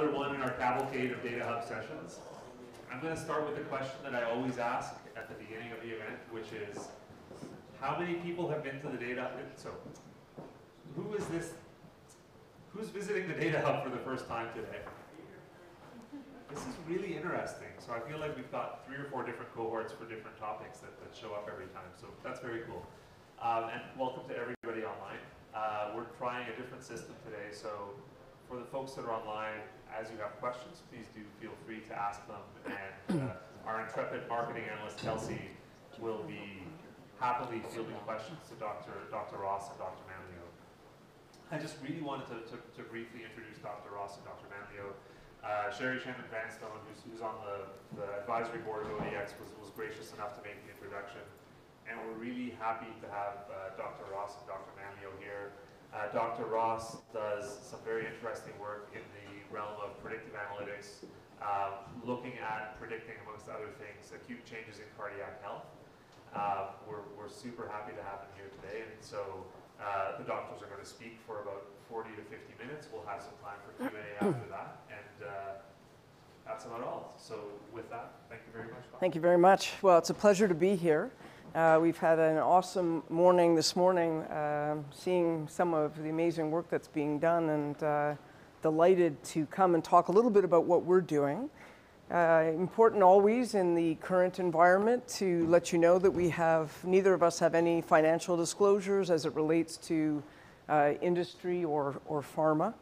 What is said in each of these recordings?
another one in our cavalcade of Data Hub sessions. I'm going to start with the question that I always ask at the beginning of the event, which is, how many people have been to the Data Hub? So, who is this? Who's visiting the Data Hub for the first time today? This is really interesting. So I feel like we've got 3 or 4 different cohorts for different topics that show up every time. So that's very cool. And welcome to everybody online. We're trying a different system today. So for the folks that are online, as you have questions, please do feel free to ask them. And our intrepid marketing analyst, Kelsey, will be happily fielding questions to Dr. Ross and Dr. Manlio. I just really wanted to briefly introduce Dr. Ross and Dr. Manlio. Sherry Shannon Vanstone, who's on the advisory board of ODX, was gracious enough to make the introduction. And we're really happy to have Dr. Ross and Dr. Manlio here. Dr. Ross does some very interesting work in the realm of predictive analytics, looking at predicting, amongst other things, acute changes in cardiac health. We're super happy to have him here today. And so the doctors are going to speak for about 40 to 50 minutes. We'll have some time for Q&A after that. And that's about all. So with that, thank you very much. Bob. Thank you very much. Well, it's a pleasure to be here. We've had an awesome morning this morning, seeing some of the amazing work that's being done, and delighted to come and talk a little bit about what we're doing. Important always in the current environment to let you know that neither of us have any financial disclosures as it relates to industry or pharma.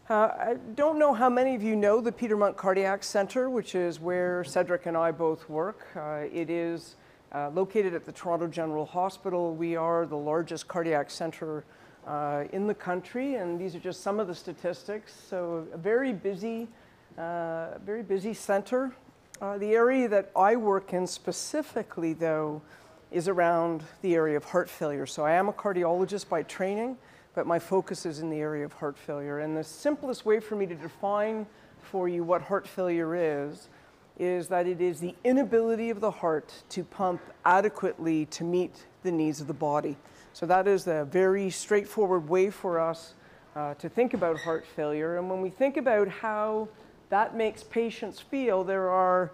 I don't know how many of you know the Peter Munk Cardiac Center, which is where Cedric and I both work. It is located at the Toronto General Hospital. We are the largest cardiac center in the country, and these are just some of the statistics. So a very busy center. The area that I work in specifically, though, is around the area of heart failure. So I am a cardiologist by training, but my focus is in the area of heart failure. And the simplest way for me to define for you what heart failure is that it is the inability of the heart to pump adequately to meet the needs of the body. So that is a very straightforward way for us to think about heart failure. And when we think about how that makes patients feel, there are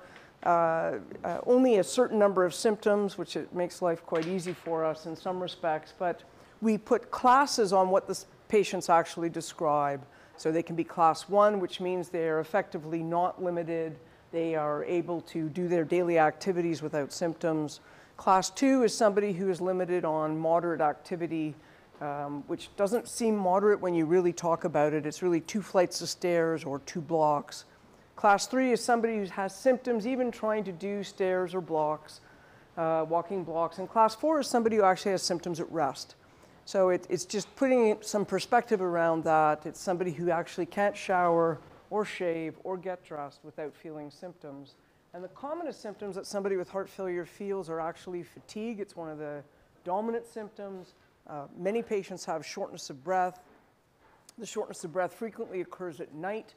only a certain number of symptoms, which it makes life quite easy for us in some respects, but we put classes on what the patients actually describe. So they can be class 1, which means they're effectively not limited. They are able to do their daily activities without symptoms. Class 2 is somebody who is limited on moderate activity, which doesn't seem moderate when you really talk about it. It's really 2 flights of stairs or 2 blocks. Class 3 is somebody who has symptoms even trying to do stairs or blocks, walking blocks. And class 4 is somebody who actually has symptoms at rest. So it's just putting some perspective around that. It's somebody who actually can't shower or shave or get dressed without feeling symptoms. And the commonest symptoms that somebody with heart failure feels are actually fatigue. It's one of the dominant symptoms. Many patients have shortness of breath. The shortness of breath frequently occurs at night,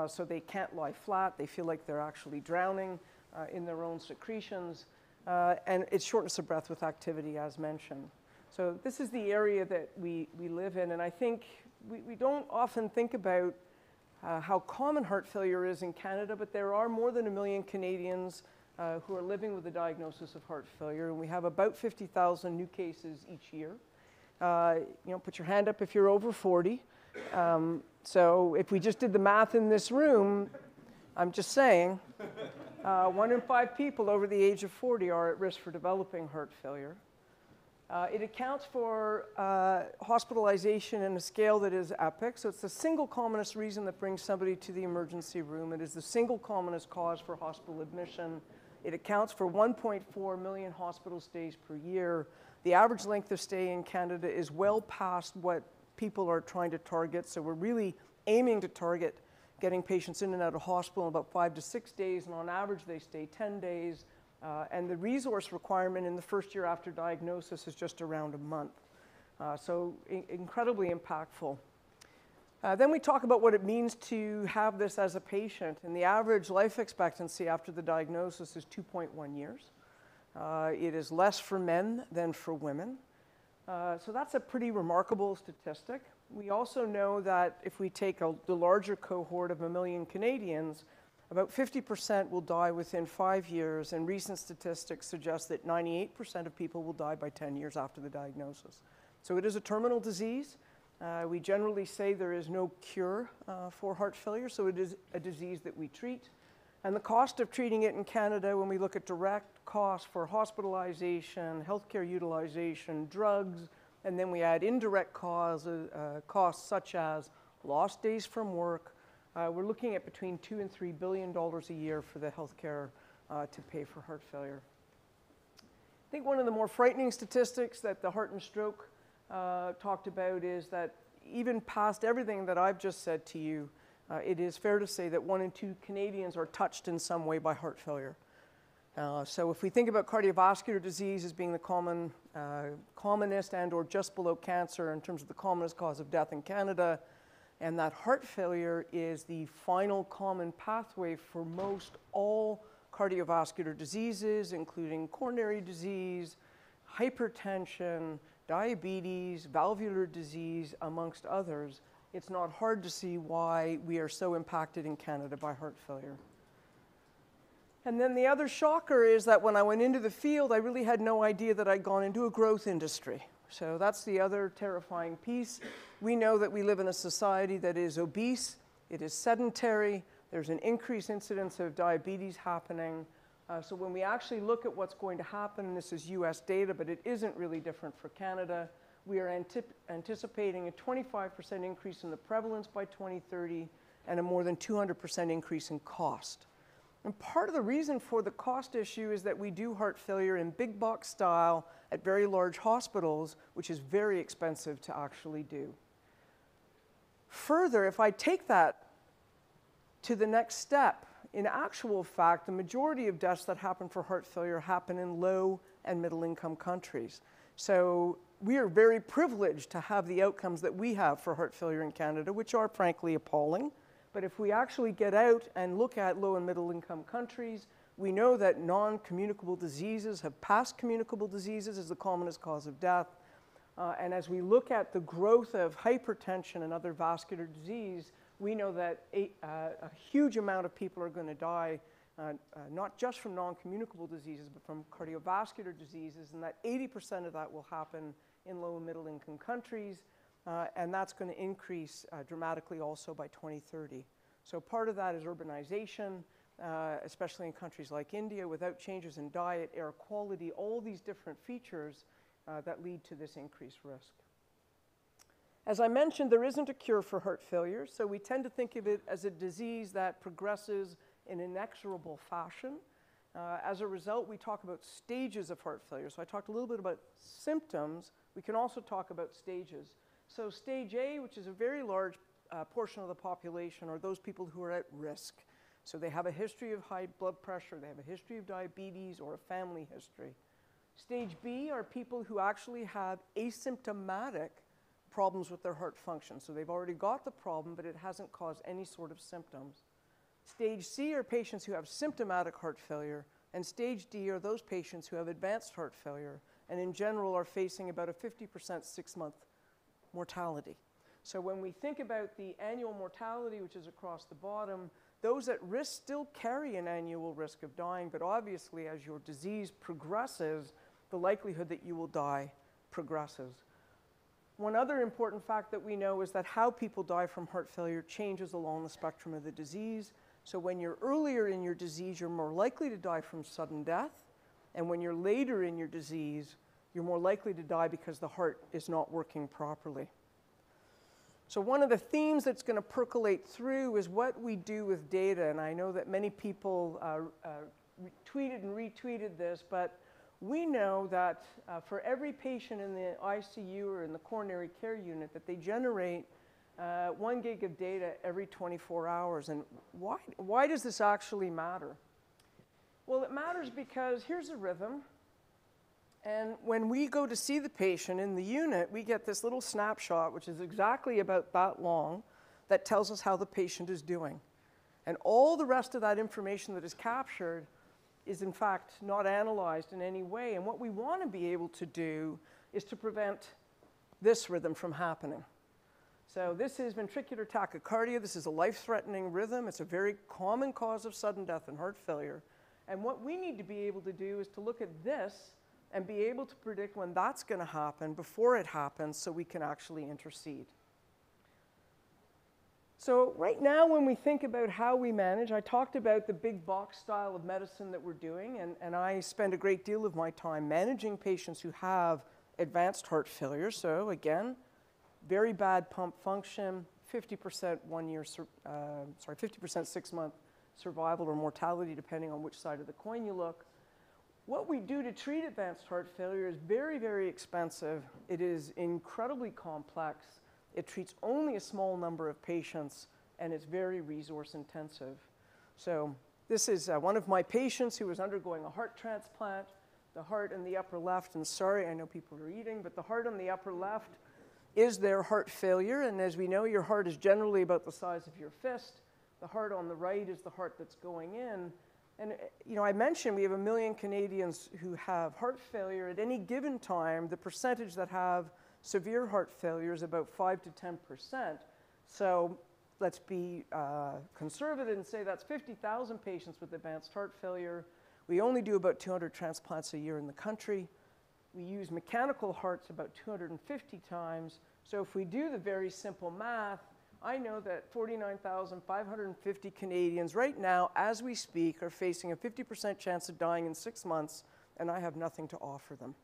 so they can't lie flat. They feel like they're actually drowning in their own secretions. And it's shortness of breath with activity, as mentioned. So this is the area that we live in. And I think we don't often think about how common heart failure is in Canada, but there are more than 1 million Canadians who are living with a diagnosis of heart failure, and we have about 50,000 new cases each year. Put your hand up if you're over 40. So if we just did the math in this room, I'm just saying, 1 in 5 people over the age of 40 are at risk for developing heart failure. It accounts for hospitalization in a scale that is epic. So it's the single commonest reason that brings somebody to the emergency room. It is the single commonest cause for hospital admission. It accounts for 1.4 million hospital stays per year. The average length of stay in Canada is well past what people are trying to target. So we're really aiming to target getting patients in and out of hospital in about 5 to 6 days. And on average, they stay 10 days. And the resource requirement in the first year after diagnosis is just around a month. So incredibly impactful. Then we talk about what it means to have this as a patient. And the average life expectancy after the diagnosis is 2.1 years. It is less for men than for women. So that's a pretty remarkable statistic. We also know that if we take the larger cohort of 1 million Canadians, about 50% will die within 5 years, and recent statistics suggest that 98% of people will die by 10 years after the diagnosis. So it is a terminal disease. We generally say there is no cure for heart failure, so it is a disease that we treat. And the cost of treating it in Canada, when we look at direct costs for hospitalization, healthcare utilization, drugs, and then we add indirect costs such as lost days from work, we're looking at between $2 and $3 billion a year for the healthcare to pay for heart failure. I think one of the more frightening statistics that the Heart and Stroke talked about is that even past everything that I've just said to you, it is fair to say that 1 in 2 Canadians are touched in some way by heart failure. So if we think about cardiovascular disease as being the commonest and or just below cancer in terms of the commonest cause of death in Canada, and that heart failure is the final common pathway for most all cardiovascular diseases, including coronary disease, hypertension, diabetes, valvular disease, amongst others, it's not hard to see why we are so impacted in Canada by heart failure. And then the other shocker is that when I went into the field, I really had no idea that I'd gone into a growth industry. So that's the other terrifying piece. We know that we live in a society that is obese, it is sedentary, there's an increased incidence of diabetes happening. So when we actually look at what's going to happen, and this is US data, but it isn't really different for Canada, we are anticipating a 25% increase in the prevalence by 2030 and a more than 200% increase in cost. And part of the reason for the cost issue is that we do heart failure in big box style at very large hospitals, which is very expensive to actually do. Further, if I take that to the next step, in actual fact, the majority of deaths that happen for heart failure happen in low and middle income countries. So we are very privileged to have the outcomes that we have for heart failure in Canada, which are frankly appalling. But if we actually get out and look at low and middle income countries, we know that non-communicable diseases have passed communicable diseases as the commonest cause of death. And as we look at the growth of hypertension and other vascular disease, we know that a huge amount of people are going to die, not just from non-communicable diseases, but from cardiovascular diseases, and that 80% of that will happen in low and middle income countries. And that's going to increase dramatically also by 2030. So part of that is urbanization, especially in countries like India, without changes in diet, air quality, all these different features that lead to this increased risk. As I mentioned, there isn't a cure for heart failure, so we tend to think of it as a disease that progresses in an inexorable fashion. As a result, we talk about stages of heart failure. So I talked a little bit about symptoms. We can also talk about stages. So stage A, which is a very large portion of the population, are those people who are at risk. So they have a history of high blood pressure, they have a history of diabetes, or a family history. Stage B are people who actually have asymptomatic problems with their heart function. So they've already got the problem, but it hasn't caused any sort of symptoms. Stage C are patients who have symptomatic heart failure, and stage D are those patients who have advanced heart failure, and in general are facing about a 50% 6-month mortality. So when we think about the annual mortality, which is across the bottom, those at risk still carry an annual risk of dying, but obviously as your disease progresses, the likelihood that you will die progresses. One other important fact that we know is that how people die from heart failure changes along the spectrum of the disease. So when you're earlier in your disease, you're more likely to die from sudden death, and when you're later in your disease, you're more likely to die because the heart is not working properly. So one of the themes that's going to percolate through is what we do with data, and I know that many people tweeted and retweeted this, but we know that for every patient in the ICU or in the coronary care unit that they generate 1 gig of data every 24 hours. And why does this actually matter? Well, it matters because here's a rhythm. And when we go to see the patient in the unit, we get this little snapshot, which is exactly about that long, that tells us how the patient is doing. And all the rest of that information that is captured is in fact not analyzed in any way. And what we want to be able to do is to prevent this rhythm from happening. So this is ventricular tachycardia. This is a life-threatening rhythm. It's a very common cause of sudden death and heart failure. And what we need to be able to do is to look at this and be able to predict when that's going to happen before it happens so we can actually intercede. So right now when we think about how we manage, I talked about the big box style of medicine that we're doing, and I spend a great deal of my time managing patients who have advanced heart failure. So again, very bad pump function, 50% 6-month survival or mortality depending on which side of the coin you look. What we do to treat advanced heart failure is very, very expensive. It is incredibly complex. It treats only a small number of patients, and it's very resource intensive. So this is one of my patients who was undergoing a heart transplant. The heart in the upper left, and sorry, I know people are eating, but the heart on the upper left is their heart failure. And as we know, your heart is generally about the size of your fist. The heart on the right is the heart that's going in. And you know, I mentioned we have 1 million Canadians who have heart failure. At any given time, the percentage that have severe heart failure is about 5 to 10%. So let's be conservative and say that's 50,000 patients with advanced heart failure. We only do about 200 transplants a year in the country. We use mechanical hearts about 250 times. So if we do the very simple math, I know that 49,550 Canadians right now, as we speak, are facing a 50% chance of dying in 6 months, and I have nothing to offer them.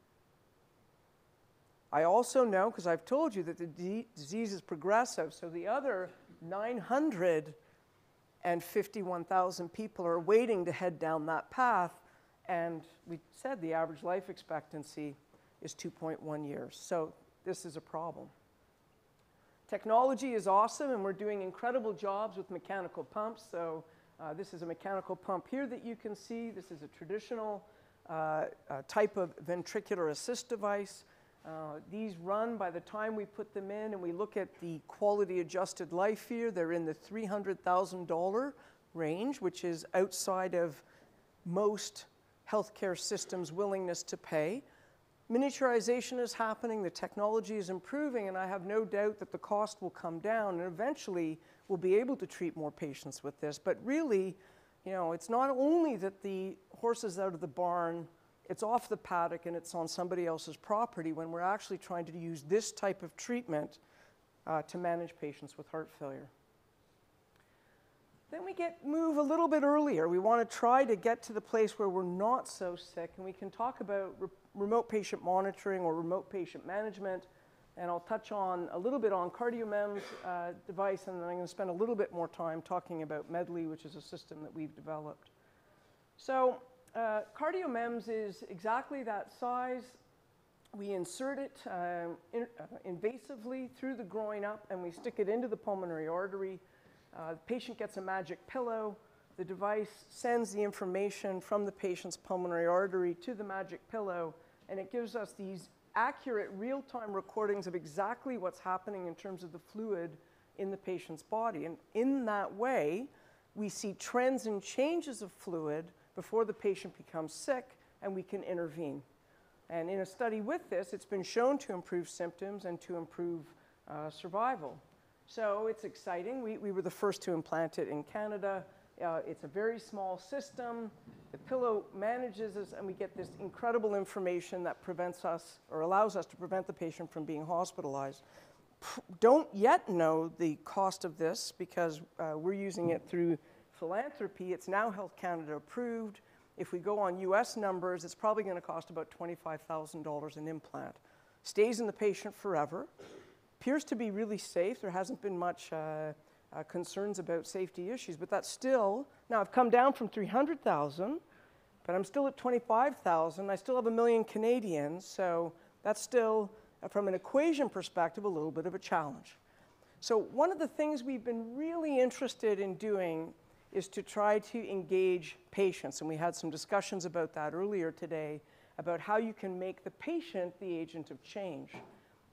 I also know, because I've told you, that the disease is progressive, so the other 951,000 people are waiting to head down that path, and we said the average life expectancy is 2.1 years. So this is a problem. Technology is awesome, and we're doing incredible jobs with mechanical pumps. So this is a mechanical pump here that you can see. This is a traditional type of ventricular assist device. These run by the time we put them in, and we look at the quality adjusted life here. They're in the $300,000 range, which is outside of most healthcare systems' willingness to pay. Miniaturization is happening, the technology is improving, and I have no doubt that the cost will come down, and eventually we'll be able to treat more patients with this. But really, you know, it's not only that the horse is out of the barn, it's off the paddock and it's on somebody else's property when we're actually trying to use this type of treatment to manage patients with heart failure. Then we move a little bit earlier. We want to try to get to the place where we're not so sick, and we can talk about remote patient monitoring or remote patient management, and I'll touch on a little bit on CardioMEMS device, and then I'm going to spend a little bit more time talking about Medley, which is a system that we've developed. So CardioMEMS is exactly that size. We insert it invasively through the groin up, and we stick it into the pulmonary artery. The patient gets a magic pillow. The device sends the information from the patient's pulmonary artery to the magic pillow, and it gives us these accurate real-time recordings of exactly what's happening in terms of the fluid in the patient's body. And in that way, we see trends and changes of fluid before the patient becomes sick, and we can intervene. And in a study with this, it's been shown to improve symptoms and to improve survival. So it's exciting. We were the first to implant it in Canada. It's a very small system. The pillow manages us, and we get this incredible information that prevents us or allows us to prevent the patient from being hospitalized. Don't yet know the cost of this because we're using it through philanthropy. It's now Health Canada approved. If we go on US numbers, it's probably going to cost about $25,000 an implant. Stays in the patient forever. Appears to be really safe. There hasn't been much concerns about safety issues, but that's still, now I've come down from 300,000, but I'm still at 25,000. I still have 1 million Canadians, so that's still, from an equation perspective, a little bit of a challenge. So one of the things we've been really interested in doing is to try to engage patients, and we had some discussions about that earlier today, about how you can make the patient the agent of change.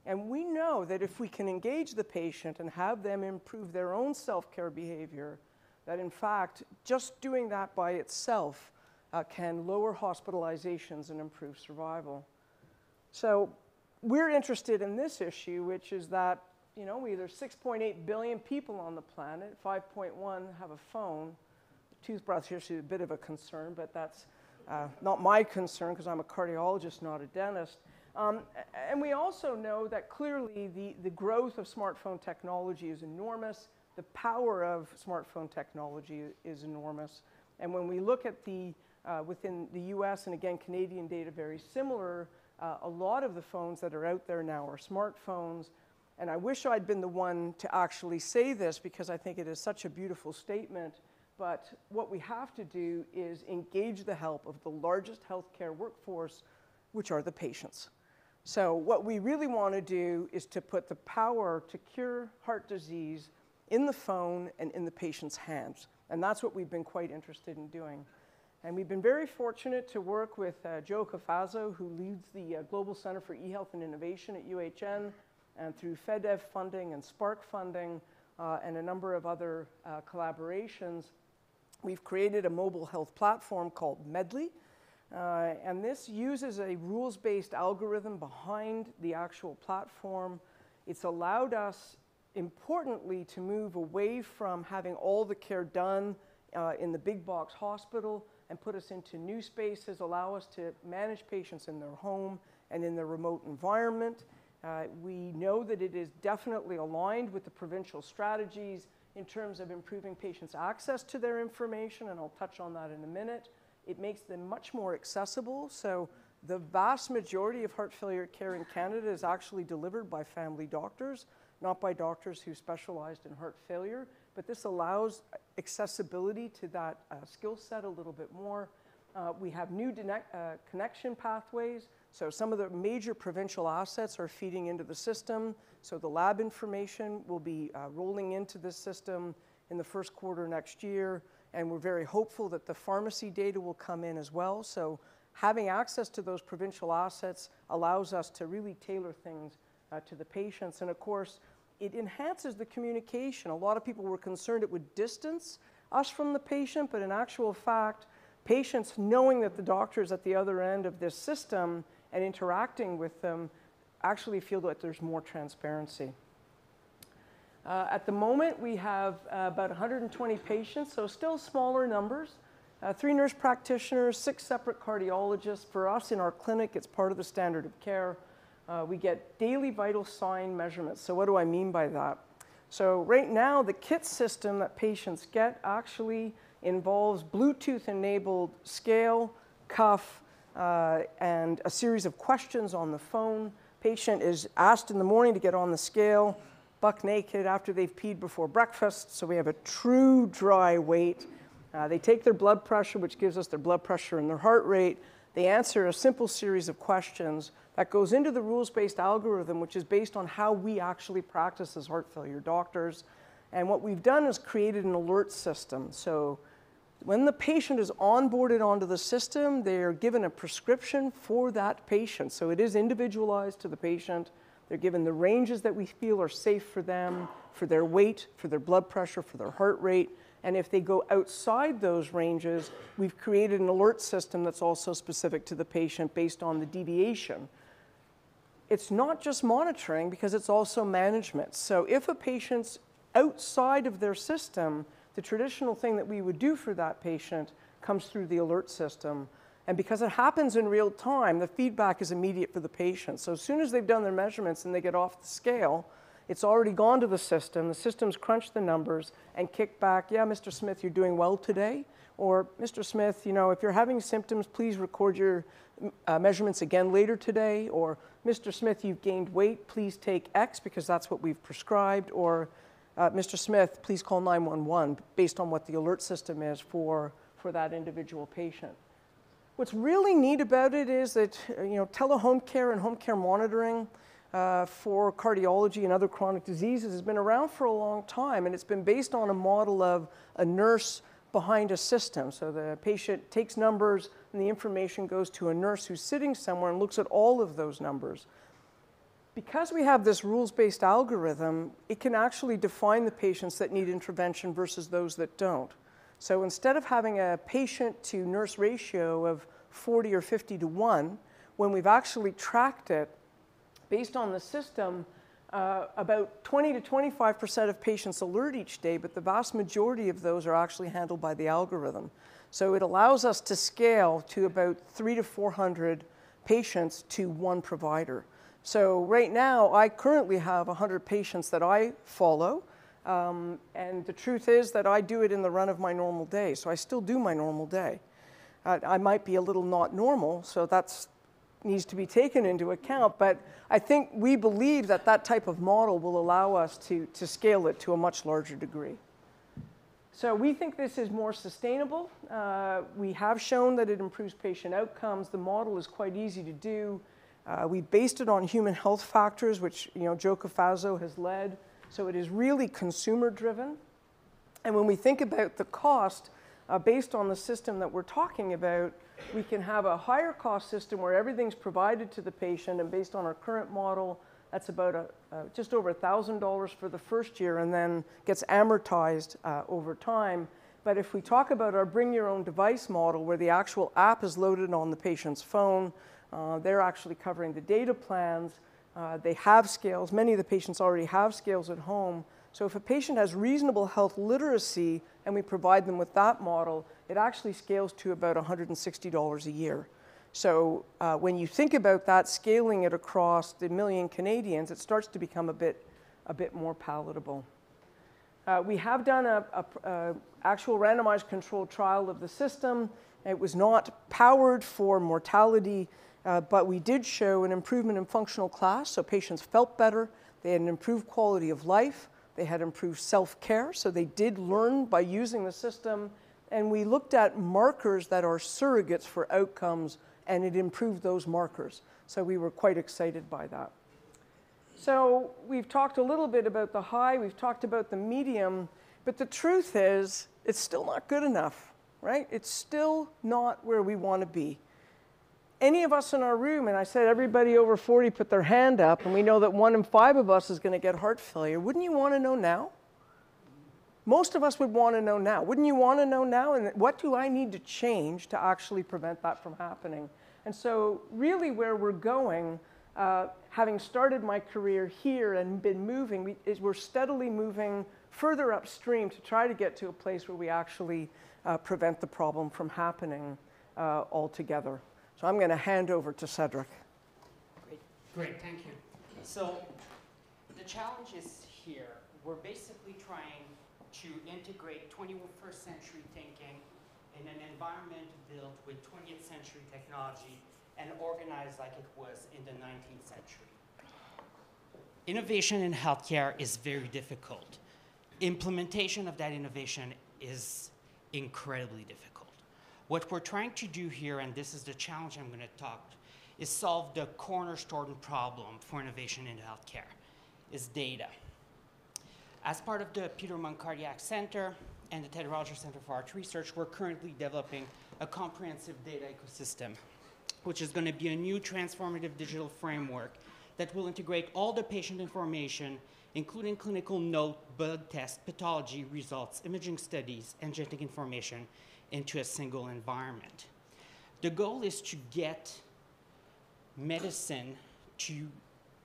And we know that if we can engage the patient and have them improve their own self-care behavior, that in fact, just doing that by itself can lower hospitalizations and improve survival. So we're interested in this issue, which is that you know, there's 6.8 billion people on the planet, 5.1 have a phone. Toothbrush is a bit of a concern, but that's not my concern because I'm a cardiologist, not a dentist. And we also know that clearly the growth of smartphone technology is enormous. The power of smartphone technology is enormous. And when we look at within the US and again, Canadian data very similar, a lot of the phones that are out there now are smartphones. And I wish I'd been the one to actually say this because I think it is such a beautiful statement. But what we have to do is engage the help of the largest healthcare workforce, which are the patients. So what we really want to do is to put the power to cure heart disease in the phone and in the patient's hands. And that's what we've been quite interested in doing. And we've been very fortunate to work with Joe Cafazzo, who leads the Global Center for eHealth and Innovation at UHN, and through FedEv funding and Spark funding and a number of other collaborations, we've created a mobile health platform called Medley. And this uses a rules-based algorithm behind the actual platform. It's allowed us, importantly, to move away from having all the care done in the big box hospital and put us into new spaces, allow us to manage patients in their home and in their remote environment. We know that it is definitely aligned with the provincial strategies in terms of improving patients' access to their information, and I'll touch on that in a minute. It makes them much more accessible. So the vast majority of heart failure care in Canada is actually delivered by family doctors, not by doctors who specialized in heart failure. But this allows accessibility to that skill set a little bit more. We have new connection pathways. So some of the major provincial assets are feeding into the system. So the lab information will be rolling into this system in the first quarter next year. And we're very hopeful that the pharmacy data will come in as well. So having access to those provincial assets allows us to really tailor things to the patients. And of course, it enhances the communication. A lot of people were concerned it would distance us from the patient, but in actual fact, patients knowing that the doctor is at the other end of this system and interacting with them actually feel that there's more transparency. At the moment, we have about 120 patients, so still smaller numbers. 3 nurse practitioners, 6 separate cardiologists. For us in our clinic, it's part of the standard of care. We get daily vital sign measurements. So what do I mean by that? So right now, the kit system that patients get actually involves Bluetooth-enabled scale, cuff, and a series of questions on the phone. Patient is asked in the morning to get on the scale, buck naked after they've peed before breakfast. So we have a true dry weight. They take their blood pressure, which gives us their blood pressure and their heart rate. They answer a simple series of questions that goes into the rules-based algorithm, which is based on how we actually practice as heart failure doctors. And what we've done is created an alert system. So when the patient is onboarded onto the system, they're given a prescription for that patient. So it is individualized to the patient. They're given the ranges that we feel are safe for them, for their weight, for their blood pressure, for their heart rate. And if they go outside those ranges, we've created an alert system that's also specific to the patient based on the deviation. It's not just monitoring because it's also management. So if a patient's outside of their system, the traditional thing that we would do for that patient comes through the alert system. And because it happens in real time, the feedback is immediate for the patient. So as soon as they've done their measurements and they get off the scale, it's already gone to the system. The system's crunched the numbers and kicked back, yeah, Mr. Smith, you're doing well today. Or, Mr. Smith, you know, if you're having symptoms, please record your measurements again later today. Or, Mr. Smith, you've gained weight, please take X because that's what we've prescribed. Or, Mr. Smith, please call 911 based on what the alert system is for that individual patient. What's really neat about it is that, you know, telehome care and home care monitoring for cardiology and other chronic diseases has been around for a long time, and it's been based on a model of a nurse behind a system. So the patient takes numbers and the information goes to a nurse who's sitting somewhere and looks at all of those numbers. Because we have this rules-based algorithm, it can actually define the patients that need intervention versus those that don't. So instead of having a patient-to-nurse ratio of 40 or 50 to 1, when we've actually tracked it, based on the system, About 20 to 25% of patients alert each day, but the vast majority of those are actually handled by the algorithm. So it allows us to scale to about 300 to 400 patients to one provider. So right now, I currently have 100 patients that I follow, and the truth is that I do it in the run of my normal day, so I still do my normal day. I might be a little not normal, so that's needs to be taken into account, but I think we believe that that type of model will allow us to scale it to a much larger degree. So we think this is more sustainable. We have shown that it improves patient outcomes. The model is quite easy to do. We based it on human health factors, which Joe Cafazzo has led. So it is really consumer driven. And when we think about the cost, based on the system that we're talking about, we can have a higher cost system where everything's provided to the patient, and based on our current model, that's about just over $1,000 for the first year and then gets amortized over time. But if we talk about our bring your own device model, where the actual app is loaded on the patient's phone, they're actually covering the data plans, they have scales. Many of the patients already have scales at home. So if a patient has reasonable health literacy and we provide them with that model, it actually scales to about $160 a year. So when you think about that, scaling it across the million Canadians, it starts to become a bit more palatable. We have done an actual randomized controlled trial of the system. It was not powered for mortality, but we did show an improvement in functional class, so patients felt better, they had an improved quality of life, they had improved self-care, so they did learn by using the system, and we looked at markers that are surrogates for outcomes, and it improved those markers. So we were quite excited by that. So we've talked a little bit about the high, we've talked about the medium, but the truth is, it's still not good enough, right? It's still not where we want to be. Any of us in our room, and I said everybody over 40 put their hand up, and we know that 1 in 5 of us is going to get heart failure. Wouldn't you want to know now? Most of us would want to know now. Wouldn't you want to know now? And what do I need to change to actually prevent that from happening? And so really where we're going, having started my career here and been moving, we're steadily moving further upstream to try to get to a place where we actually prevent the problem from happening altogether. So I'm going to hand over to Cedric. Great, thank you. So the challenge is here. We're basically trying to integrate 21st century thinking in an environment built with 20th century technology and organized like it was in the 19th century. Innovation in healthcare is very difficult. Implementation of that innovation is incredibly difficult. What we're trying to do here, and this is the challenge I'm going to talk, is solve the cornerstone problem for innovation in healthcare, is data. As part of the Peter Munk Cardiac Center and the Ted Rogers Center for Heart Research, we're currently developing a comprehensive data ecosystem, which is going to be a new transformative digital framework that will integrate all the patient information, including clinical note, blood test, pathology results, imaging studies, and genetic information into a single environment. The goal is to get medicine to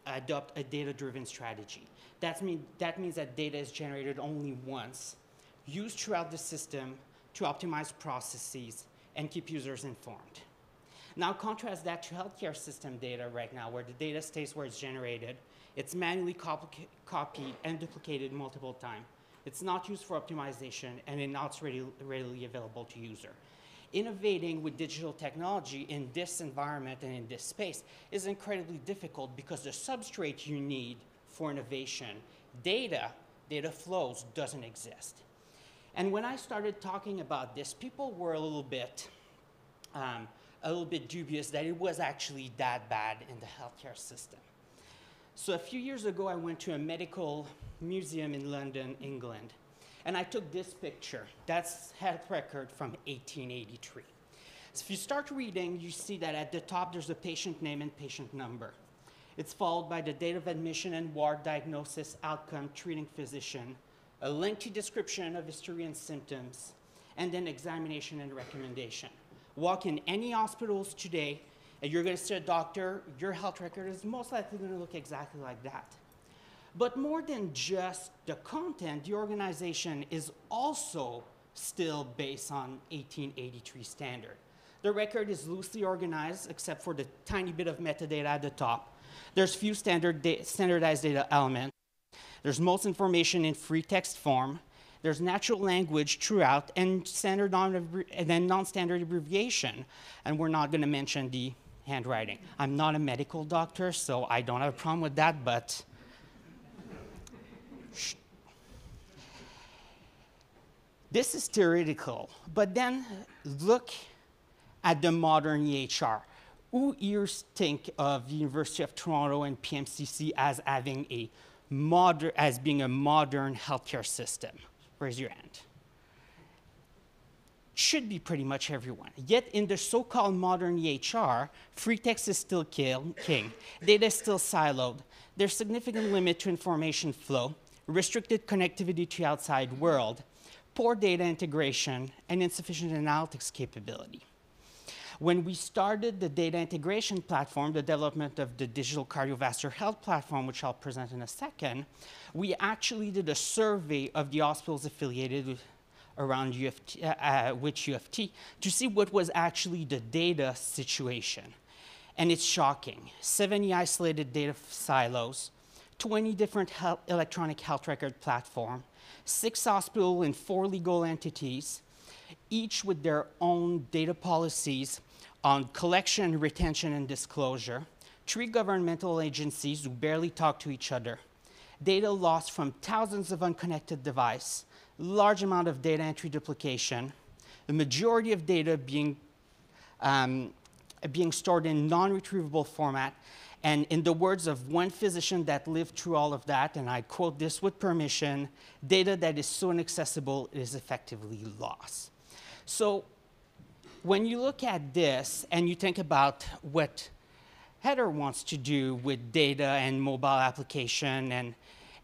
adopt a data-driven strategy. That means that data is generated only once, used throughout the system to optimize processes and keep users informed. Now contrast that to healthcare system data right now, where the data stays where it's generated. It's manually copied and duplicated multiple times. It's not used for optimization, and it's not readily available to user. Innovating with digital technology in this environment and in this space is incredibly difficult because the substrate you need for innovation, data flows, doesn't exist. And when I started talking about this, people were a little bit dubious that it was actually that bad in the healthcare system. So a few years ago, I went to a medical museum in London, England, and I took this picture. That's health record from 1883. So if you start reading, you see that at the top, there's a patient name and patient number. It's followed by the date of admission and ward, diagnosis, outcome, treating physician, a lengthy description of history and symptoms, and then examination and recommendation. Walk in any hospitals today, and you're going to see a doctor, your health record is most likely going to look exactly like that. But more than just the content, the organization is also still based on 1883 standard. The record is loosely organized except for the tiny bit of metadata at the top. There's few standardized data elements. There's most information in free text form. There's natural language throughout and then non-standard abbreviation. And we're not going to mention the handwriting. I'm not a medical doctor, so I don't have a problem with that, but this is theoretical. But then look at the modern EHR. Who here think of the University of Toronto and PMCC as having being a modern healthcare system? Raise your hand. Should be pretty much everyone. Yet in the so-called modern EHR, free text is still king. Data is still siloed. There's significant limit to information flow, restricted connectivity to the outside world, poor data integration, and insufficient analytics capability. When we started the data integration platform, the development of the digital cardiovascular health platform, which I'll present in a second, we actually did a survey of the hospitals affiliated with U of T to see what was actually the data situation. And it's shocking. 70 isolated data silos, 20 different electronic health record platforms, 6 hospitals and 4 legal entities, each with their own data policies on collection, retention, and disclosure, 3 governmental agencies who barely talk to each other, data lost from thousands of unconnected devices, large amount of data entry duplication, the majority of data being stored in non-retrievable format, and in the words of one physician that lived through all of that, and I quote this with permission, data that is so inaccessible is effectively lost. So when you look at this and you think about what Heather wants to do with data and mobile application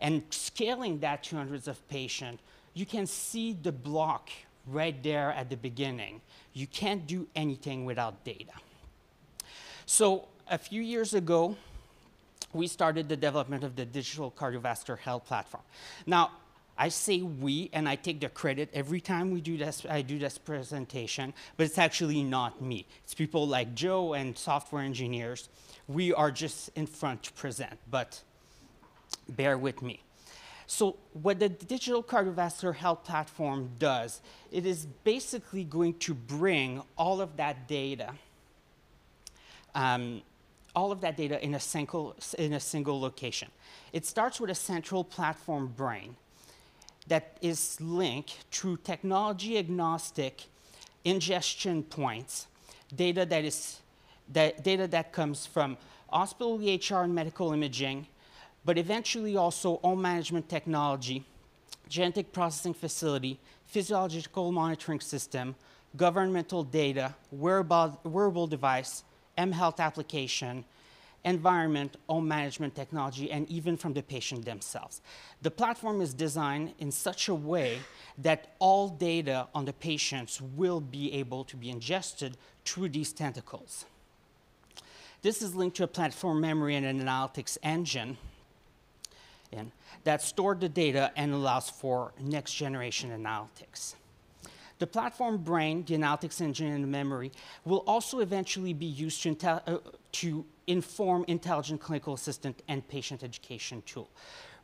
and scaling that to hundreds of patients, you can see the block right there at the beginning. You can't do anything without data. So a few years ago, we started the development of the digital cardiovascular health platform. Now, I say we, and I take the credit every time we do this, I do this presentation, but it's actually not me. It's people like Joe and software engineers. We are just in front to present, but bear with me. So what the digital cardiovascular health platform does, it is basically going to bring all of that data in a single location. It starts with a central platform brain that is linked through technology-agnostic ingestion points, data that comes from hospital EHR and medical imaging, but eventually also home management technology, genetic processing facility, physiological monitoring system, governmental data, wearable device, mHealth application, environment, home management technology, and even from the patient themselves. The platform is designed in such a way that all data on the patients will be able to be ingested through these tentacles. This is linked to a platform memory and an analytics engine that stored the data and allows for next generation analytics. The platform brain, the analytics engine, and the memory will also eventually be used to inform intelligent clinical assistant and patient education tool.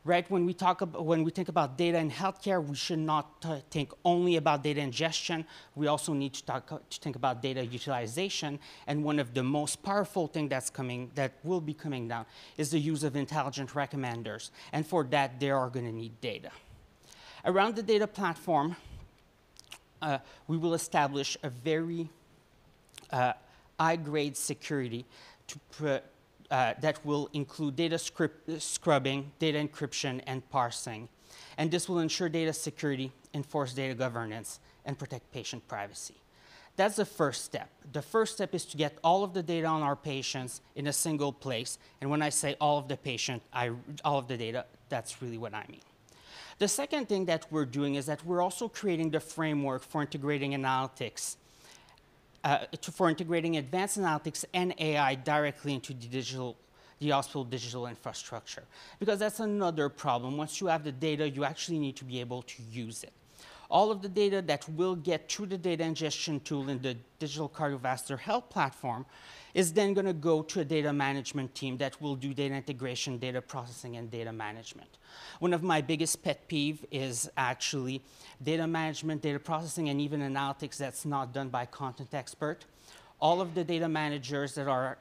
Right? When we think about data in healthcare, we should not think only about data ingestion. We also need to think about data utilization. And one of the most powerful things that will be coming down is the use of intelligent recommenders. And for that, they are going to need data. Around the data platform, we will establish a very high-grade security that will include data scrubbing, data encryption, and parsing. And this will ensure data security, enforce data governance, and protect patient privacy. That's the first step. The first step is to get all of the data on our patients in a single place. And when I say all of the all of the data, that's really what I mean. The second thing that we're doing is that we're also creating the framework for integrating analytics, for integrating advanced analytics and AI directly into the the hospital digital infrastructure. Because that's another problem. Once you have the data, you actually need to be able to use it. All of the data that will get through the data ingestion tool in the digital cardiovascular health platform is then going to go to a data management team that will do data integration, data processing, and data management. One of my biggest pet peeve is actually data management, data processing, and even analytics that's not done by content expert. All of the data managers that are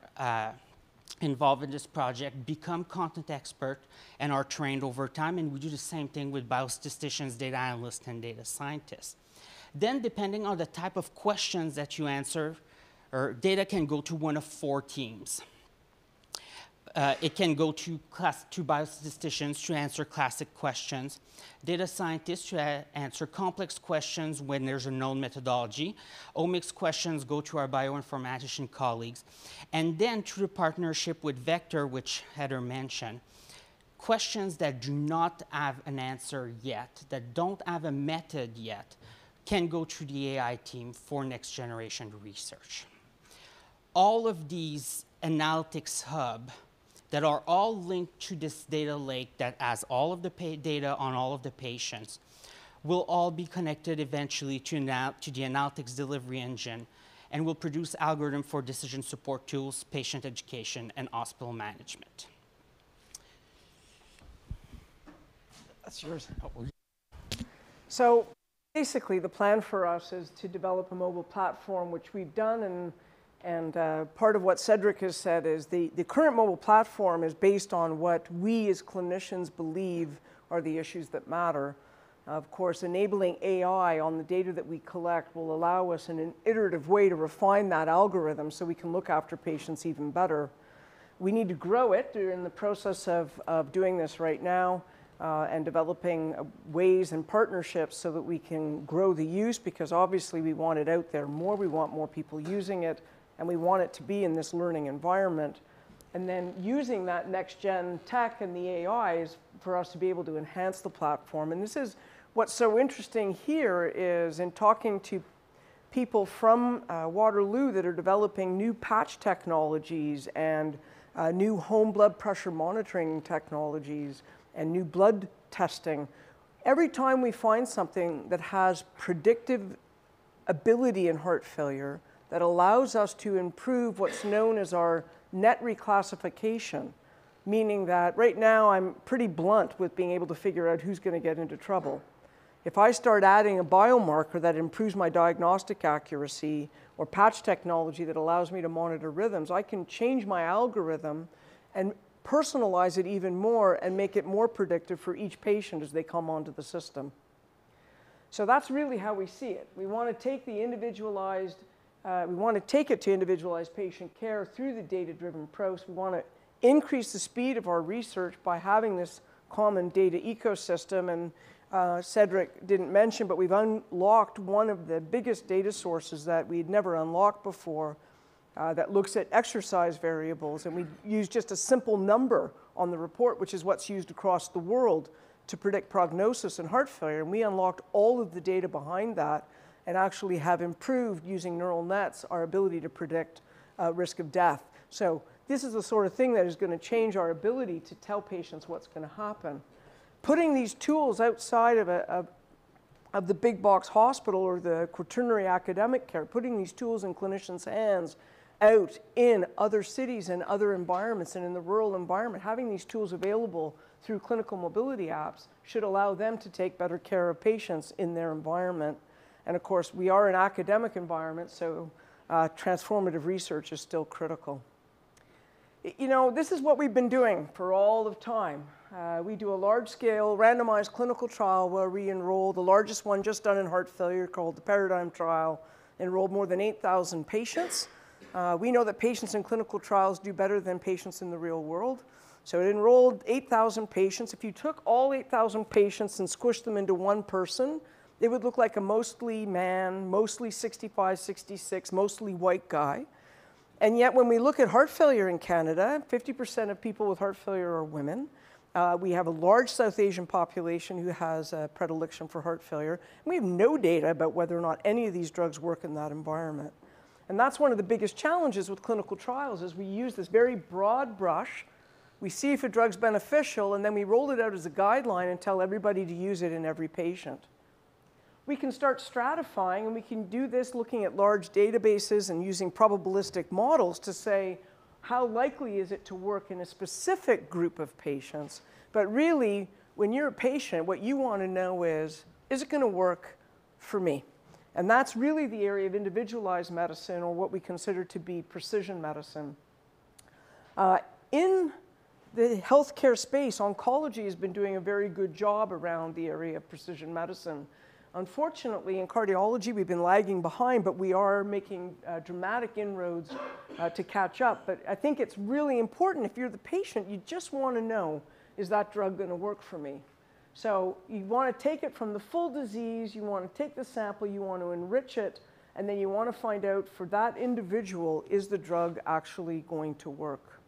involved in this project become content expert and are trained over time, and we do the same thing with biostatisticians, data analysts, and data scientists. Then, depending on the type of questions that you answer, or data can go to one of 4 teams. It can go to biostatisticians to answer classic questions, data scientists to answer complex questions when there's a known methodology, omics questions go to our bioinformatician colleagues, and then through the partnership with Vector, which Heather mentioned, questions that do not have an answer yet, that don't have a method yet, can go to the AI team for next generation research. All of these analytics hub that are all linked to this data lake that has all of the data on all of the patients will all be connected eventually to the analytics delivery engine and will produce algorithm for decision support tools, patient education, and hospital management. That's yours. So basically, the plan for us is to develop a mobile platform, which we've done, and part of what Cedric has said is the current mobile platform is based on what we as clinicians believe are the issues that matter. Of course, enabling AI on the data that we collect will allow us in an iterative way to refine that algorithm so we can look after patients even better. We need to grow it. We're in the process of doing this right now and developing ways and partnerships so that we can grow the use, because obviously we want it out there more. We want more people using it, and we want it to be in this learning environment. And then using that next-gen tech and the AIs for us to be able to enhance the platform. And this is what's so interesting here is in talking to people from Waterloo that are developing new patch technologies and new home blood pressure monitoring technologies and new blood testing. Every time we find something that has predictive ability in heart failure that allows us to improve what's known as our net reclassification, meaning that right now I'm pretty blunt with being able to figure out who's going to get into trouble. If I start adding a biomarker that improves my diagnostic accuracy or patch technology that allows me to monitor rhythms, I can change my algorithm and personalize it even more and make it more predictive for each patient as they come onto the system. So that's really how we see it. We want to take the individualized we want to take it to individualized patient care through the data-driven approach. We want to increase the speed of our research by having this common data ecosystem. And Cedric didn't mention, but we've unlocked one of the biggest data sources that we'd never unlocked before that looks at exercise variables. And we use just a simple number on the report, which is what's used across the world to predict prognosis in heart failure. And we unlocked all of the data behind that and actually have improved, using neural nets, our ability to predict risk of death. So this is the sort of thing that is going to change our ability to tell patients what's going to happen. Putting these tools outside of the big box hospital or the quaternary academic care, putting these tools in clinicians' hands out in other cities and other environments and in the rural environment, having these tools available through clinical mobility apps should allow them to take better care of patients in their environment. And of course, we are an academic environment, so transformative research is still critical. You know, this is what we've been doing for all of time. We do a large-scale randomized clinical trial where we enroll, the largest one just done in heart failure called the Paradigm trial, enrolled more than 8,000 patients. We know that patients in clinical trials do better than patients in the real world. So it enrolled 8,000 patients. If you took all 8,000 patients and squished them into one person, it would look like a mostly man, mostly 65, 66, mostly white guy. And yet when we look at heart failure in Canada, 50% of people with heart failure are women. We have a large South Asian population who has a predilection for heart failure. And we have no data about whether or not any of these drugs work in that environment. And that's one of the biggest challenges with clinical trials is we use this very broad brush we see if a drug's beneficial, and then we roll it out as a guideline and tell everybody to use it in every patient. We can start stratifying, and we can do this looking at large databases and using probabilistic models to say, how likely is it to work in a specific group of patients? But really, when you're a patient, what you want to know is it going to work for me? And that's really the area of individualized medicine, or what we consider to be precision medicine. In the healthcare space, oncology has been doing a very good job around the area of precision medicine. Unfortunately, in cardiology, we've been lagging behind, but we are making dramatic inroads to catch up. But I think it's really important, if you're the patient, you just want to know, is that drug going to work for me? So you want to take it from the full disease, you want to take the sample, you want to enrich it, and then you want to find out for that individual, is the drug actually going to work?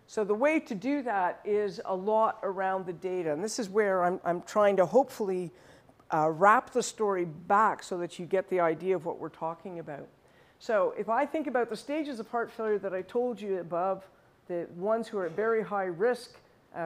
So the way to do that is a lot around the data. And this is where I'm trying to hopefully wrap the story back so that you get the idea of what we're talking about. So if I think about the stages of heart failure that I told you above, the ones who are at very high risk,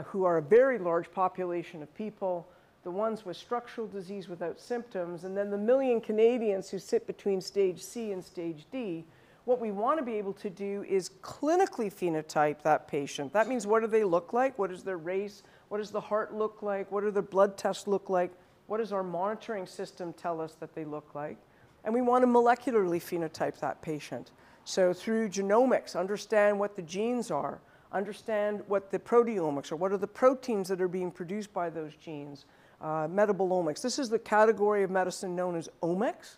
who are a very large population of people, the ones with structural disease without symptoms, and then the 1 million Canadians who sit between stage C and stage D, what we want to be able to do is clinically phenotype that patient. That means, what do they look like? What is their race? What does the heart look like? What do their blood tests look like? What does our monitoring system tell us that they look like? And we want to molecularly phenotype that patient. So through genomics, understand what the genes are, understand what the proteomics are, what are the proteins that are being produced by those genes, metabolomics. This is the category of medicine known as omics.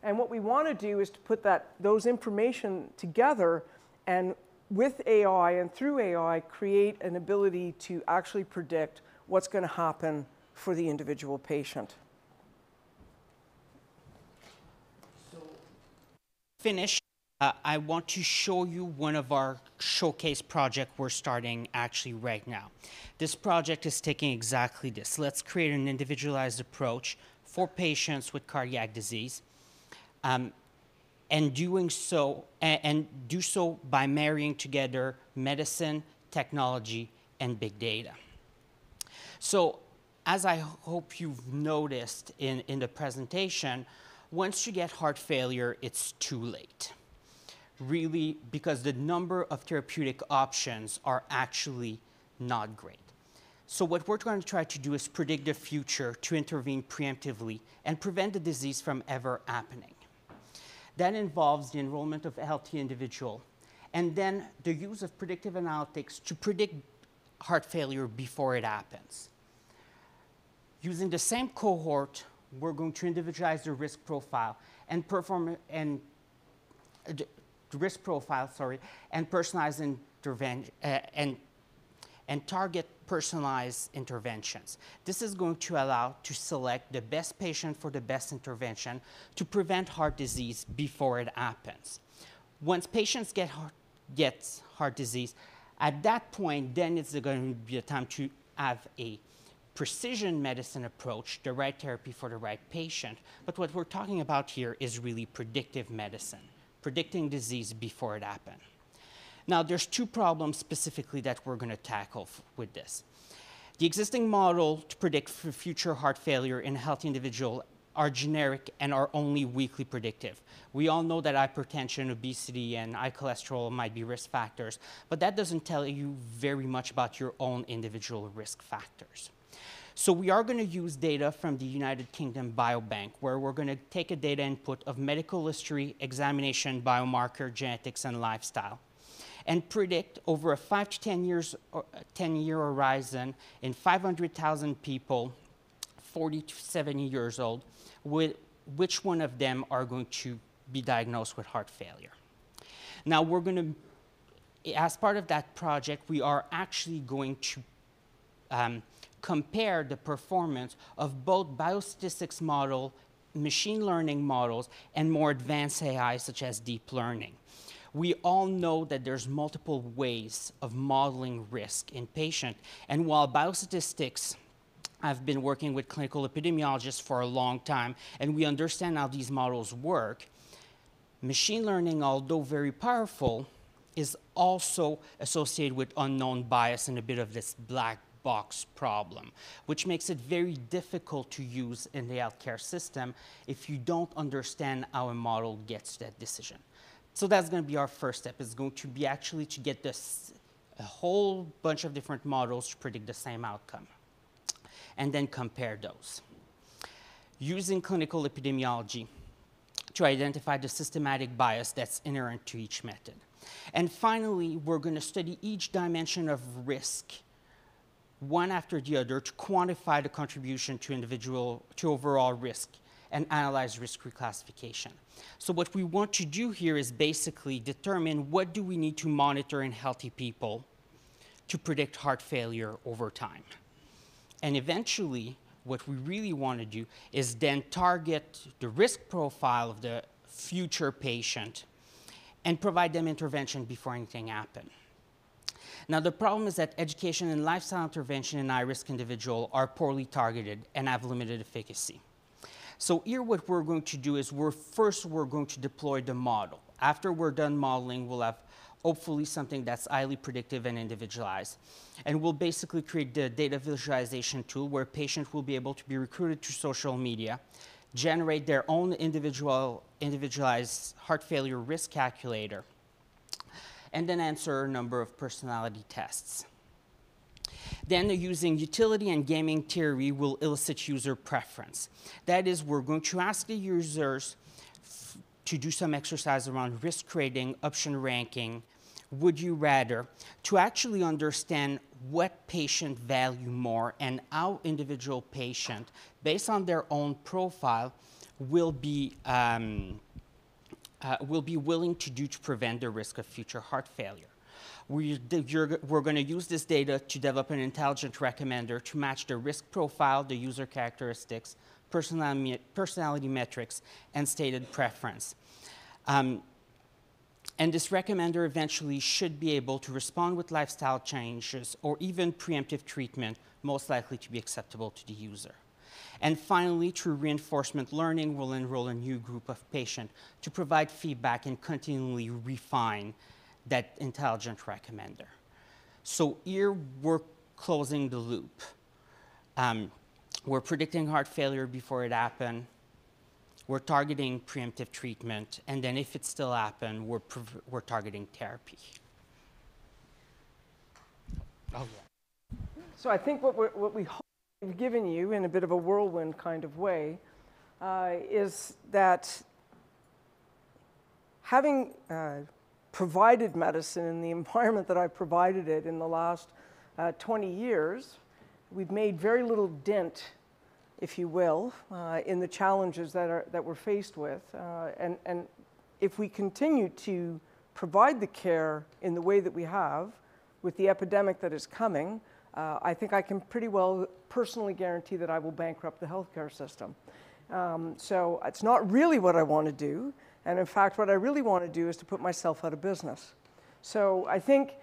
And what we want to do is to put those information together, and with AI and through AI, create an ability to actually predict what's going to happen for the individual patient. So, finish. I want to show you one of our showcase projects we're starting actually right now. This project is taking exactly this. Let's create an individualized approach for patients with cardiac disease. And do so by marrying together medicine, technology, and big data. So, as I hope you've noticed in the presentation, once you get heart failure, it's too late. Really, because the number of therapeutic options are actually not great. So what we're going to try to do is predict the future to intervene preemptively and prevent the disease from ever happening. That involves the enrollment of a healthy individual, and then the use of predictive analytics to predict heart failure before it happens. Using the same cohort, we're going to individualize the risk profile and personalize intervention and target personalized interventions. This is going to allow to select the best patient for the best intervention to prevent heart disease before it happens. Once patients get heart disease, at that point, then it's going to be a time to have a precision medicine approach, the right therapy for the right patient. But what we're talking about here is really predictive medicine, predicting disease before it happens. Now, there's two problems specifically that we're going to tackle with this. The existing model to predict for future heart failure in a healthy individual are generic and are only weakly predictive. We all know that hypertension, obesity, and high cholesterol might be risk factors, but that doesn't tell you very much about your own individual risk factors. So we are going to use data from the United Kingdom Biobank, where we're going to take a data input of medical history, examination, biomarker, genetics, and lifestyle, and predict over a 5 to 10-year horizon in 500,000 people, 40 to 70 years old, which one of them are going to be diagnosed with heart failure. Now, we're going to, as part of that project, we are actually going to compare the performance of both biostatistics model, machine learning models, and more advanced AI such as deep learning. We all know that there's multiple ways of modeling risk in patients, and while biostatistics, I've been working with clinical epidemiologists for a long time, and we understand how these models work. Machine learning, although very powerful, is also associated with unknown bias and a bit of this black box problem, which makes it very difficult to use in the healthcare system if you don't understand how a model gets to that decision. So that's going to be our first step. It's going to be actually to get a whole bunch of different models to predict the same outcome, and then compare those. Using clinical epidemiology to identify the systematic bias that's inherent to each method. And finally, we're going to study each dimension of risk, one after the other, to quantify the contribution to overall risk and analyze risk reclassification. So what we want to do here is basically determine what do we need to monitor in healthy people to predict heart failure over time. And eventually, what we really want to do is then target the risk profile of the future patient and provide them intervention before anything happens. Now, the problem is that education and lifestyle intervention in high-risk individuals are poorly targeted and have limited efficacy. So here what we're going to do is we're going to deploy the model. After we're done modeling, we'll have hopefully something that's highly predictive and individualized. And we'll basically create the data visualization tool where patients will be able to be recruited to social media, generate their own individualized heart failure risk calculator, and then answer a number of personality tests. Then, using utility and gaming theory, will elicit user preference. That is, we're going to ask the users to do some exercise around risk rating, option ranking, would you rather, to actually understand what patient value more and how individual patient, based on their own profile, will be willing to do to prevent the risk of future heart failure. We're going to use this data to develop an intelligent recommender to match the risk profile, the user characteristics, personality metrics, and stated preference. And this recommender eventually should be able to respond with lifestyle changes or even preemptive treatment, most likely to be acceptable to the user. And finally, through reinforcement learning, we'll enroll a new group of patients to provide feedback and continually refine that intelligent recommender. So here we're closing the loop. We're predicting heart failure before it happens. We're targeting preemptive treatment, and then if it still happens, we're targeting therapy. Oh, yeah. So I think what we hope we've given you in a bit of a whirlwind kind of way is that having provided medicine in the environment that I've provided it in the last 20 years, we've made very little dent, if you will, in the challenges that we're faced with. And if we continue to provide the care in the way that we have with the epidemic that is coming, I think I can pretty well personally guarantee that I will bankrupt the healthcare system. So it's not really what I want to do. And in fact, what I really want to do is to put myself out of business. So I think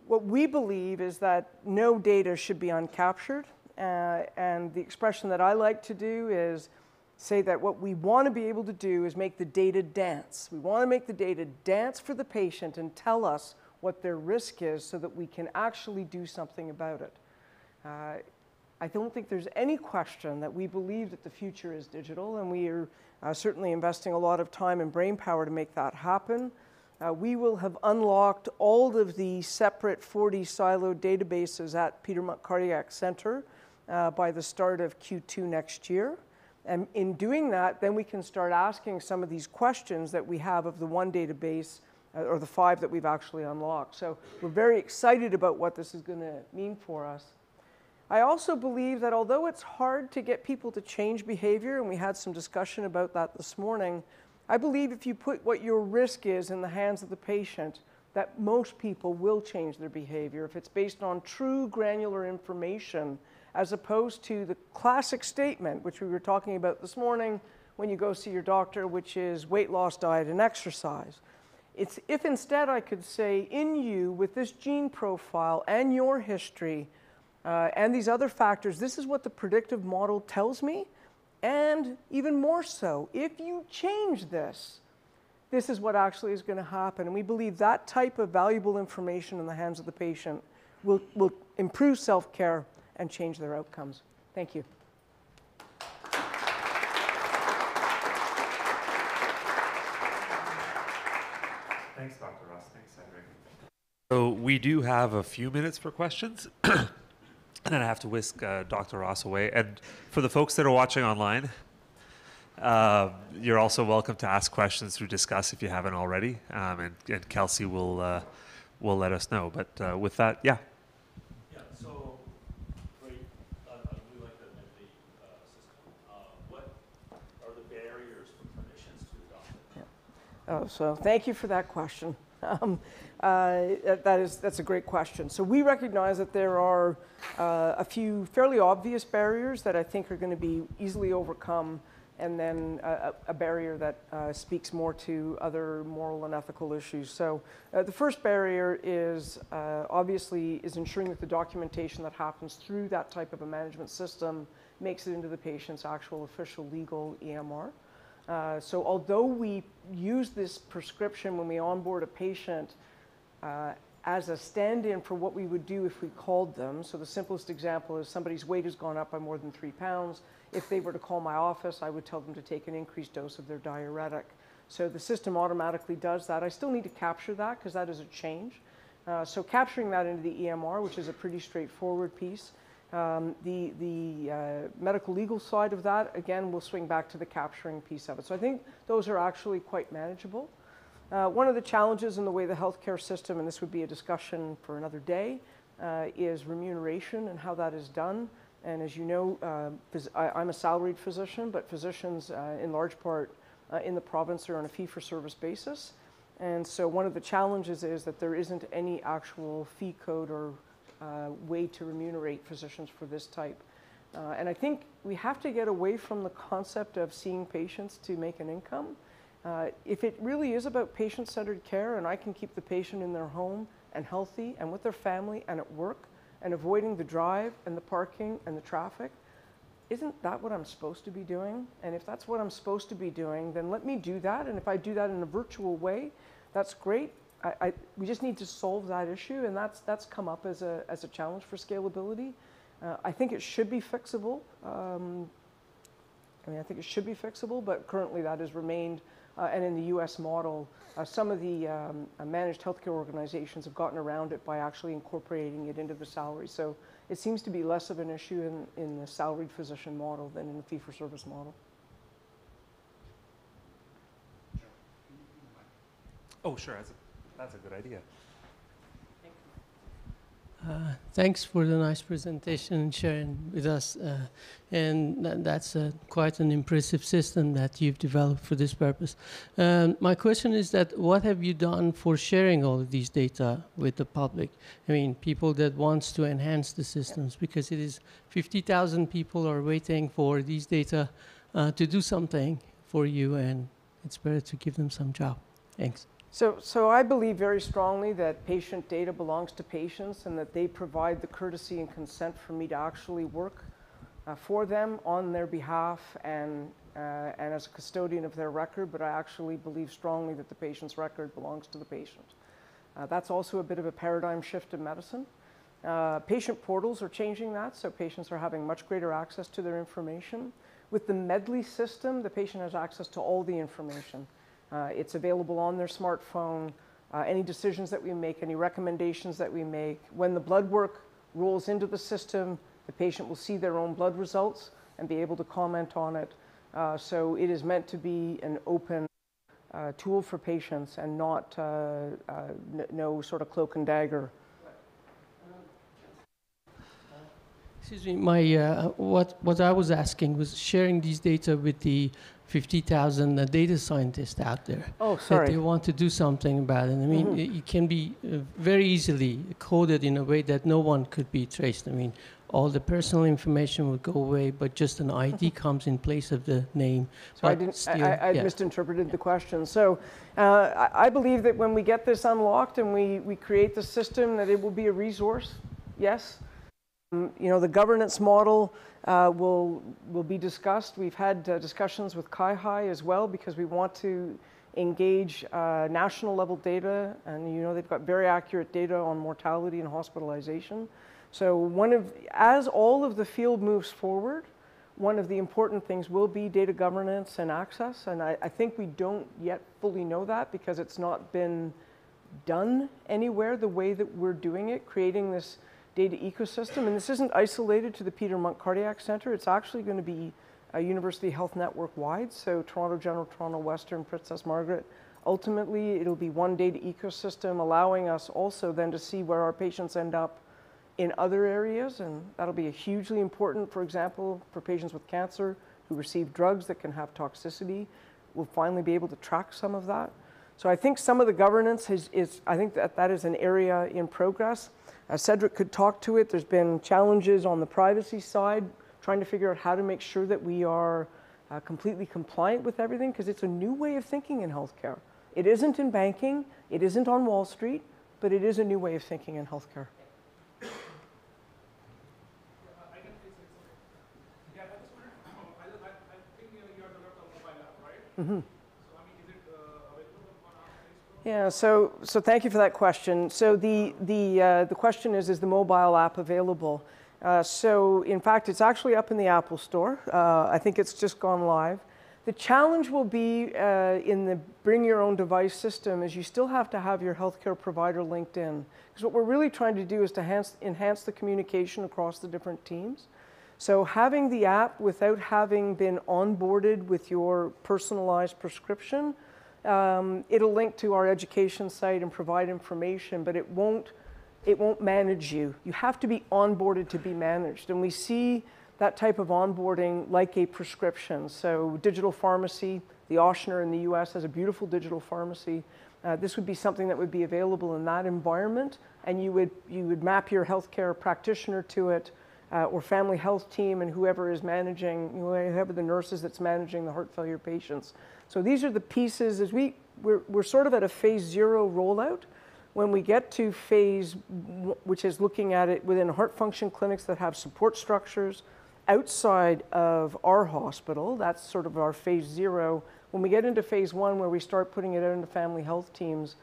what we believe is that no data should be uncaptured. And the expression that I like to do is say that what we want to be able to do is make the data dance. We want to make the data dance for the patient and tell us what their risk is so that we can actually do something about it. I don't think there's any question that we believe that the future is digital, and we are certainly investing a lot of time and brain power to make that happen. We will have unlocked all of the separate 40 siloed databases at Peter Munk Cardiac Center by the start of Q2 next year. And in doing that, then we can start asking some of these questions that we have of the one database or the 5 that we've actually unlocked. So we're very excited about what this is going to mean for us. I also believe that although it's hard to get people to change behavior, and we had some discussion about that this morning, I believe if you put what your risk is in the hands of the patient, that most people will change their behavior if it's based on true granular information, as opposed to the classic statement, which we were talking about this morning when you go see your doctor, which is weight loss, diet, and exercise. It's if instead I could say, in you, with this gene profile and your history, and these other factors, this is what the predictive model tells me, and even more so, if you change this, this is what actually is going to happen. And we believe that type of valuable information in the hands of the patient will improve self-care and change their outcomes. Thank you. Thanks, Dr. Ross. Thanks, Cedric. So we do have a few minutes for questions. And then I have to whisk Dr. Ross away. And for the folks that are watching online, you're also welcome to ask questions through Discuss if you haven't already. And Kelsey will let us know. But with that, yeah. Yeah, so great. I really like the Medley system. What are the barriers for clinicians to adopt it? Yeah. Oh, so thank you for that question. That's a great question. So we recognize that there are a few fairly obvious barriers that I think are going to be easily overcome, and then a barrier that speaks more to other moral and ethical issues. So the first barrier is obviously ensuring that the documentation that happens through that type of a management system makes it into the patient's actual official legal EMR. So although we use this prescription when we onboard a patient as a stand-in for what we would do if we called them. So the simplest example is somebody's weight has gone up by more than 3 pounds. If they were to call my office, I would tell them to take an increased dose of their diuretic. So the system automatically does that. I still need to capture that because that is a change. So capturing that into the EMR, which is a pretty straightforward piece. The medical legal side of that, again, we'll swing back to the capturing piece of it. So I think those are actually quite manageable. One of the challenges in the way the healthcare system, and this would be a discussion for another day, is remuneration and how that is done. And as you know, I'm a salaried physician, but physicians in large part in the province are on a fee-for-service basis. And so one of the challenges is that there isn't any actual fee code or way to remunerate physicians for this type. And I think we have to get away from the concept of seeing patients to make an income. If it really is about patient-centered care and I can keep the patient in their home and healthy and with their family and at work and avoiding the drive and the parking and the traffic, isn't that what I'm supposed to be doing? And if that's what I'm supposed to be doing, then let me do that. And if I do that in a virtual way, that's great. We just need to solve that issue, and that's come up as a challenge for scalability. I think it should be fixable. I think it should be fixable, but currently that has remained. And in the US model, some of the managed healthcare organizations have gotten around it by actually incorporating it into the salary. So it seems to be less of an issue in the salaried physician model than in the fee-for-service model. Oh, sure. That's a good idea. Thanks for the nice presentation and sharing with us. And that's quite an impressive system that you've developed for this purpose. My question is that what have you done for sharing all of these data with the public? I mean, people that wants to enhance the systems, because it is 50,000 people are waiting for these data to do something for you, and it's better to give them some job. Thanks. So I believe very strongly that patient data belongs to patients and that they provide the courtesy and consent for me to actually work for them on their behalf and as a custodian of their record, but I actually believe strongly that the patient's record belongs to the patient. That's also a bit of a paradigm shift in medicine. Patient portals are changing that, so patients are having much greater access to their information. With the Medley system, the patient has access to all the information. It's available on their smartphone, any decisions that we make, any recommendations that we make. When the blood work rolls into the system, the patient will see their own blood results and be able to comment on it. So it is meant to be an open tool for patients and not no sort of cloak and dagger. Excuse me, what I was asking was sharing these data with the 50,000 data scientists out there. Oh, sorry. That they want to do something about it. I mean, it can be very easily coded in a way that no one could be traced. I mean, all the personal information would go away, but just an ID comes in place of the name. So I misinterpreted the question. So I believe that when we get this unlocked and we create the system, that it will be a resource, yes. The governance model will be discussed. We've had discussions with CIHI as well because we want to engage national level data, and they've got very accurate data on mortality and hospitalization. So as all of the field moves forward, one of the important things will be data governance and access, and I think we don't yet fully know that because it's not been done anywhere the way that we're doing it, creating this data ecosystem. And this isn't isolated to the Peter Munk Cardiac Center. It's actually going to be a University Health Network wide, so Toronto General, Toronto Western, Princess Margaret. Ultimately, it'll be one data ecosystem, allowing us also then to see where our patients end up in other areas, and that'll be hugely important, for example, for patients with cancer who receive drugs that can have toxicity. We'll finally be able to track some of that. So I think some of the governance I think that is an area in progress. Cedric could talk to it. There's been challenges on the privacy side, trying to figure out how to make sure that we are completely compliant with everything, because it's a new way of thinking in healthcare. It isn't in banking, it isn't on Wall Street, but it is a new way of thinking in healthcare. Mm-hmm. Yeah, so thank you for that question. So the question is the mobile app available? So in fact, it's actually up in the Apple Store. I think it's just gone live. The challenge will be in the bring your own device system is you still have to have your healthcare provider linked in. Because what we're really trying to do is to enhance the communication across the different teams. So having the app without having been onboarded with your personalized prescription, it'll link to our education site and provide information, but it won't manage you. You have to be onboarded to be managed. And we see that type of onboarding like a prescription. So digital pharmacy, the Ochsner in the US has a beautiful digital pharmacy. This would be something that would be available in that environment, and you would map your healthcare practitioner to it, or family health team, and whoever is managing, whoever the nurses that's managing the heart failure patients. So these are the pieces. As we're sort of at a phase 0 rollout. When we get to phase, which is looking at it within heart function clinics that have support structures outside of our hospital, that's sort of our phase 0. When we get into phase 1, where we start putting it out into family health teams,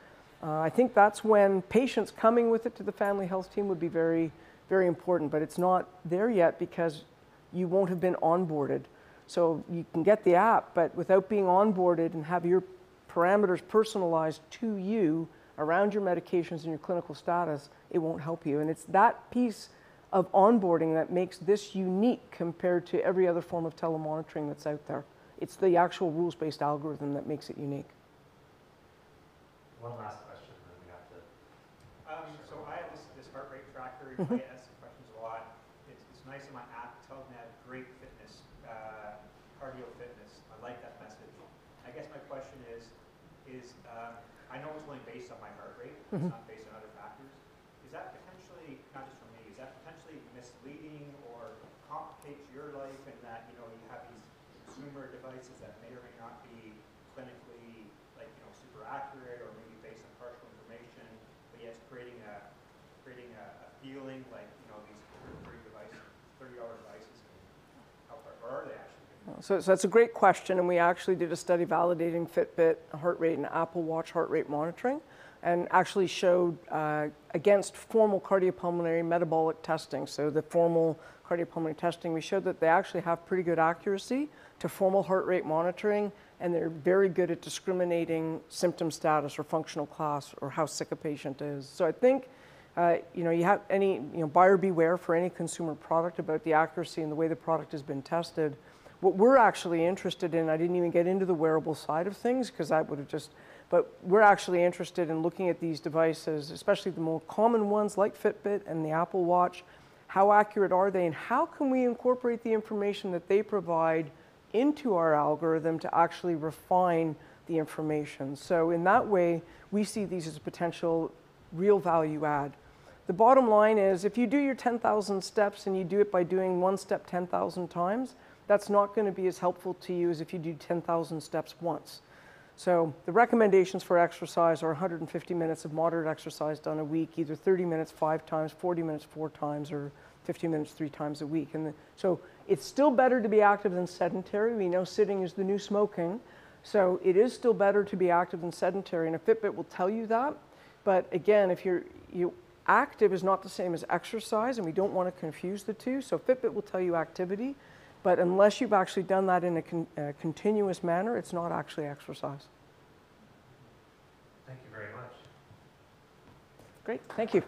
I think that's when patients coming with it to the family health team would be very, very important, but it's not there yet because you won't have been onboarded. So you can get the app, but without being onboarded and have your parameters personalized to you around your medications and your clinical status, it won't help you. And it's that piece of onboarding that makes this unique compared to every other form of telemonitoring that's out there. It's the actual rules-based algorithm that makes it unique. One last question, then we have to. So I have this heart rate tracker. I get asked questions a lot. It's nice in my app. It tells me I have great fitness, cardio fitness. I like that message. I guess my question is I know it's only based on my heart rate. It's not based on other factors. Is that potentially, not just for me, is that potentially misleading or complicates your life in that, you have these consumer devices that may or may not be clinically, super accurate or maybe based on partial information, but yet it's creating a feeling like, these $30 devices can help, or are they actually? So that's a great question, and we actually did a study validating Fitbit heart rate and Apple Watch heart rate monitoring, and actually showed against formal cardiopulmonary metabolic testing. So the formal cardiopulmonary testing, we showed that they actually have pretty good accuracy to formal heart rate monitoring, and they're very good at discriminating symptom status or functional class or how sick a patient is. So I think you have any buyer beware for any consumer product about the accuracy and the way the product has been tested. What we're actually interested in, I didn't even get into the wearable side of things because I would have but we're actually interested in looking at these devices, especially the more common ones like Fitbit and the Apple Watch. How accurate are they, and how can we incorporate the information that they provide into our algorithm to actually refine the information? So in that way, we see these as a potential real value add. The bottom line is, if you do your 10,000 steps and you do it by doing one step 10,000 times, that's not going to be as helpful to you as if you do 10,000 steps once. So the recommendations for exercise are 150 minutes of moderate exercise done a week, either 30 minutes 5 times, 40 minutes 4 times, or 50 minutes 3 times a week. So it's still better to be active than sedentary. We know sitting is the new smoking. So it is still better to be active than sedentary, and a Fitbit will tell you that. But again, if active is not the same as exercise, and we don't want to confuse the two. So Fitbit will tell you activity, but unless you've actually done that in a continuous manner, it's not actually exercise. Thank you very much. Great, thank you.